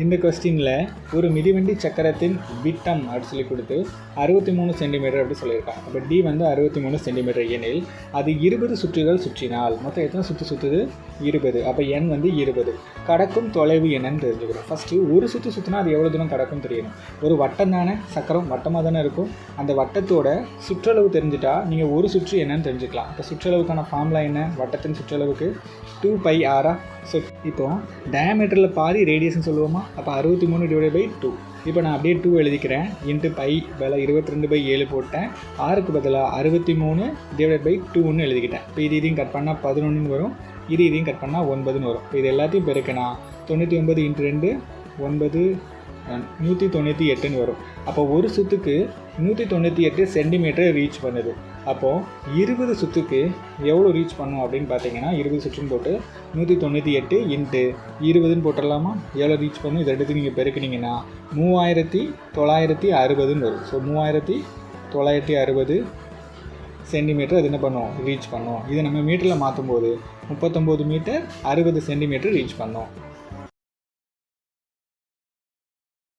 இந்த கொஸ்டினில் ஒரு மிதிவண்டி சக்கரத்தின் விட்டம் அப்படி சொல்லி கொடுத்து 63 சென்டிமீட்டர் அப்படி சொல்லியிருக்காங்க. அப்போ டி வந்து 63 சென்டிமீட்டர் எனில் அது 20 சுற்றுகள் சுற்றினால் மொத்தம் எத்தனை சுற்றுது 20. அப்போ எண் வந்து 20. கடக்கும் தொலைவு என்னன்னு தெரிஞ்சுக்கிறோம். ஃபஸ்ட்டு ஒரு சுற்றினா அது எவ்வளோ தூரம் கடக்கும் தெரியணும். ஒரு வட்டம் தானே, சக்கரம் வட்டமாக தானே இருக்கும். அந்த வட்டத்தோட சுற்றளவு தெரிஞ்சுட்டா நீங்கள் ஒரு சுற்று என்னன்னு தெரிஞ்சுக்கலாம். இப்போ சுற்றளவுக்கான ஃபார்முலா என்ன? வட்டத்தின் சுற்றளவுக்கு 2πr. ஸோ இப்போ டயாமீட்டரில் பாதி ரேடியஸ்ன்னு சொல்லுவோமா? அப்போ 63/2. இப்போ நான் அப்படியே 2 எழுதிக்கிறேன். இன்ட்டு பை வேலை 22/7 போட்டேன். ஆறுக்கு பதிலாக 63/2ன்னு எழுதிக்கிட்டேன். இப்போ இதையும் கட் பண்ணால் 11ன்னு வரும். இதையும் கட் பண்ணால் 9ன்னு வரும். இப்போ இது எல்லாத்தையும் பெருக்கினா 99 × 2 9 198ன்னு வரும். அப்போ ஒரு சுற்றுக்கு 198 சென்டிமீட்டர் ரீச் பண்ணுது. அப்போது 20 சுற்றுக்கு எவ்வளோ ரீச் பண்ணும் அப்படின்னு பார்த்தீங்கன்னா 20 சுற்றுன்னு போட்டு 198 × 20ன்னு போட்டுடலாமா? எவ்வளோ ரீச் பண்ணும்? இதை எடுத்து நீங்கள் பெருக்கினீங்கன்னா 3960ன்னு வரும். ஸோ 3960 சென்டிமீட்டர் அது என்ன பண்ணும்? ரீச் பண்ணும். இதை நம்ம மீட்டரில் மாற்றும் போது 39 மீட்டர் 60 சென்டிமீட்டர் ரீச் பண்ணும்.